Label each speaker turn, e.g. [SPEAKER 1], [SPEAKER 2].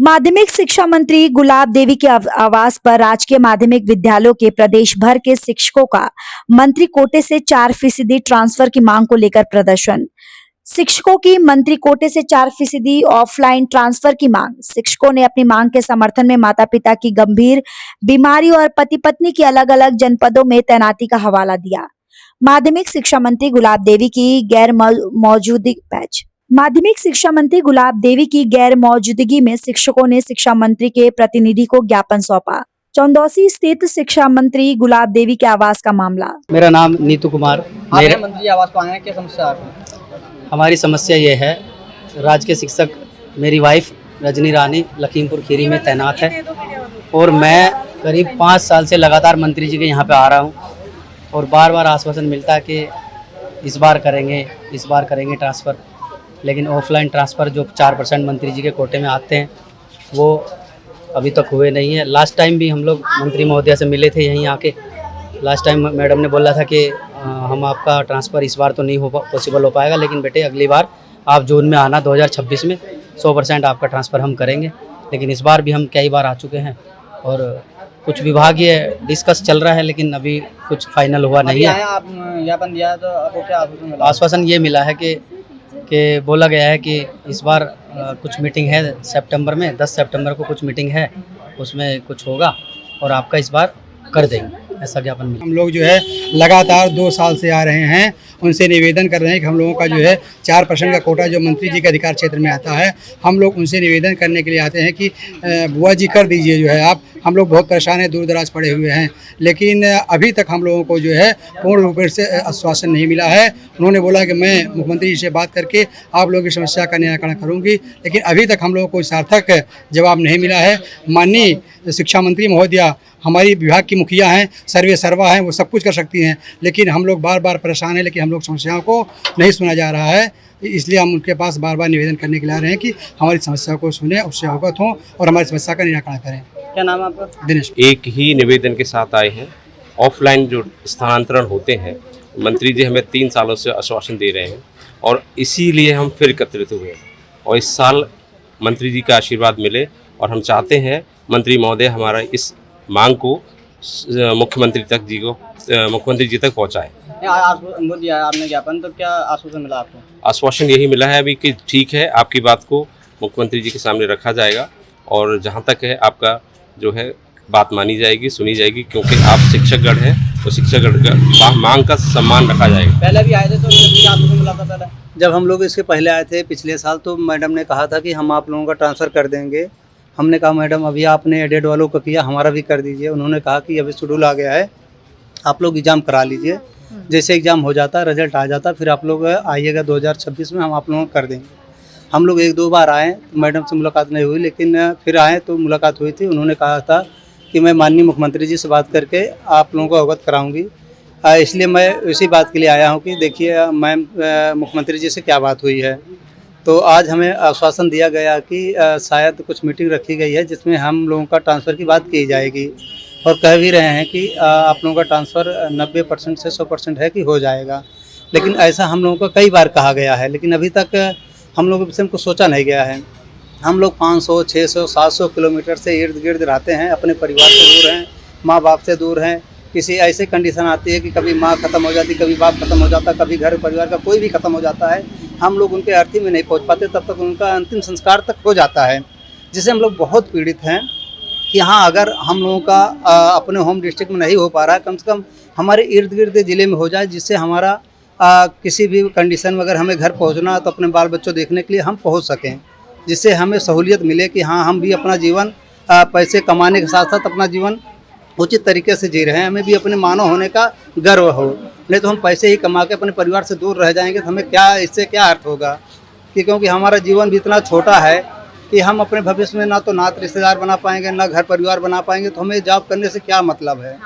[SPEAKER 1] माध्यमिक शिक्षा मंत्री गुलाब देवी के आवास पर राजकीय माध्यमिक विद्यालयों के प्रदेश भर के शिक्षकों का मंत्री कोटे से 4% ट्रांसफर की मांग को लेकर प्रदर्शन। शिक्षकों की मंत्री कोटे से 4% ऑफलाइन ट्रांसफर की मांग। शिक्षकों ने अपनी मांग के समर्थन में माता पिता की गंभीर बीमारी और पति पत्नी की अलग अलग जनपदों में तैनाती का हवाला दिया। माध्यमिक शिक्षा मंत्री गुलाब देवी की गैर मौजूदगी में शिक्षकों ने शिक्षा मंत्री के प्रतिनिधि को ज्ञापन सौंपा। चौंदौसी स्थित शिक्षा मंत्री गुलाब देवी के आवास का मामला।
[SPEAKER 2] मेरा नाम नीतू कुमार।
[SPEAKER 3] मेरे मंत्री आवास पर आए हैं, क्या समस्या है?
[SPEAKER 2] हमारी समस्या ये है, राजकीय शिक्षक मेरी वाइफ रजनी रानी लखीमपुर खीरी में तैनात है और मैं करीब 5 साल से लगातार मंत्री जी के यहाँ पे आ रहा हूँ और बार बार आश्वासन मिलता है कि इस बार करेंगे ट्रांसफ़र, लेकिन ऑफलाइन ट्रांसफ़र जो 4% मंत्री जी के कोटे में आते हैं वो अभी तक हुए नहीं है। लास्ट टाइम भी हम लोग मंत्री महोदया से मिले थे यहीं आके। लास्ट टाइम मैडम ने बोला था कि हम आपका ट्रांसफ़र इस बार तो नहीं पॉसिबल हो पाएगा, लेकिन बेटे अगली बार आप जून में आना 2026 में 100% आपका ट्रांसफ़र हम करेंगे। लेकिन इस बार भी हम कई बार आ चुके हैं और कुछ विभागीय डिस्कस चल रहा है, लेकिन अभी कुछ फाइनल हुआ नहीं है।
[SPEAKER 3] आप ज्ञापन दिया तो आपको क्या आश्वासन मिला?
[SPEAKER 2] आश्वासन ये मिला है कि बोला गया है कि इस बार कुछ मीटिंग है सितंबर में, 10 सितंबर को कुछ मीटिंग है, उसमें कुछ होगा और आपका इस बार कर देंगे, ऐसा ज्ञापन मिला।
[SPEAKER 4] हम लोग जो है लगातार 2 साल से आ रहे हैं, उनसे निवेदन कर रहे हैं कि हम लोगों का जो है 4% का कोटा जो मंत्री जी के अधिकार क्षेत्र में आता है, हम लोग उनसे निवेदन करने के लिए आते हैं कि बुआ जी कर दीजिए जो है आप। हम लोग बहुत परेशान हैं, दूर दराज पड़े हुए हैं, लेकिन अभी तक हम लोगों को जो है पूर्ण रूप से आश्वासन नहीं मिला है। उन्होंने बोला कि मैं मुख्यमंत्री जी से बात करके आप लोगों की समस्या का निराकरण करूँगी, लेकिन अभी तक हम लोगों को सार्थक जवाब नहीं मिला है। माननीय शिक्षा मंत्री महोदया हमारी विभाग की मुखिया हैं, सर्वे सर्वा हैं, वो सब कुछ कर सकती हैं, लेकिन हम लोग बार बार परेशान हैं, लेकिन हम लोग समस्याओं को नहीं सुना जा रहा है। इसलिए हम उनके पास बार बार निवेदन करने के लिए आ रहे हैं कि हमारी समस्या को सुने, उससे अवगत हों और हमारी समस्या का निराकरण करें।
[SPEAKER 3] क्या नाम है आपका?
[SPEAKER 4] दिनेश।
[SPEAKER 5] एक ही निवेदन के साथ आए हैं। ऑफलाइन जो स्थानांतरण होते हैं, मंत्री जी हमें 3 सालों से आश्वासन दे रहे हैं और इसीलिए हम फिर एकत्रित हुए और इस साल मंत्री जी का आशीर्वाद मिले और हम चाहते हैं मंत्री महोदय हमारा इस मांग को मुख्यमंत्री जी तक पहुँचाएँ।
[SPEAKER 3] आपने ज्ञापन, तो क्या आश्वासन मिला आपको?
[SPEAKER 5] आश्वासन यही मिला है अभी कि ठीक है, आपकी बात को मुख्यमंत्री जी के सामने रखा जाएगा और जहाँ तक है आपका जो है बात मानी जाएगी, सुनी जाएगी, क्योंकि आप शिक्षकगण हैं तो शिक्षकगण का मांग का सम्मान रखा जाएगा।
[SPEAKER 3] पहले भी आए थे तो क्या आश्वासन मिला था? पहले
[SPEAKER 6] जब हम लोग इसके पहले आए थे पिछले साल तो मैडम ने कहा था कि हम आप लोगों का ट्रांसफ़र कर देंगे। हमने कहा मैडम अभी आपने एडेड वालों को किया, हमारा भी कर दीजिए। उन्होंने कहा कि अभी शेड्यूल आ गया है, आप लोग एग्ज़ाम करा लीजिए, जैसे एग्ज़ाम हो जाता, रिजल्ट आ जाता, फिर आप लोग आइएगा 2026 में, हम आप लोगों को कर देंगे। हम लोग 1-2 बार आए, मैडम से मुलाकात नहीं हुई, लेकिन फिर आए तो मुलाकात हुई थी। उन्होंने कहा था कि मैं माननीय मुख्यमंत्री जी से बात करके आप लोगों को अवगत कराऊंगी। इसलिए मैं इसी बात के लिए आया हूं कि देखिए मैम मुख्यमंत्री जी से क्या बात हुई है। तो आज हमें आश्वासन दिया गया कि शायद कुछ मीटिंग रखी गई है जिसमें हम लोगों का ट्रांसफ़र की बात की जाएगी और कह भी रहे हैं कि आप लोगों का ट्रांसफ़र 90% से 100% है कि हो जाएगा। लेकिन ऐसा हम लोगों को कई बार कहा गया है, लेकिन अभी तक हम लोगों के विषय में कुछ सोचा नहीं गया है। हम लोग 500, 600, 700 किलोमीटर से इर्द गिर्द रहते हैं, अपने परिवार से दूर हैं, माँ बाप से दूर हैं। किसी ऐसे कंडीशन आती है कि कभी माँ ख़त्म हो जाती, कभी बाप ख़त्म हो जाता, कभी घर परिवार का कोई भी ख़त्म हो जाता है, हम लोग उनके अर्थी में नहीं पहुँच पाते, तब तक उनका अंतिम संस्कार तक हो जाता है, जिससे हम लोग बहुत पीड़ित हैं कि हाँ अगर हम लोगों का अपने होम डिस्ट्रिक्ट में नहीं हो पा रहा है, कम से कम हमारे इर्द गिर्द ज़िले में हो जाए, जिससे हमारा किसी भी कंडीशन में अगर हमें घर पहुंचना है तो अपने बाल बच्चों देखने के लिए हम पहुंच सकें, जिससे हमें सहूलियत मिले कि हाँ हम भी अपना जीवन पैसे कमाने के साथ साथ अपना जीवन उचित तरीके से जी रहे हैं, हमें भी अपने मानव होने का गर्व हो। नहीं तो हम पैसे ही कमा के अपने परिवार से दूर रह जाएंगे तो हमें क्या इससे क्या अर्थ होगा, कि क्योंकि हमारा जीवन भी इतना छोटा है कि हम अपने भविष्य में ना तो नात रिश्तेदार बना पाएंगे, ना घर परिवार बना पाएंगे, तो हमें जॉब करने से क्या मतलब है।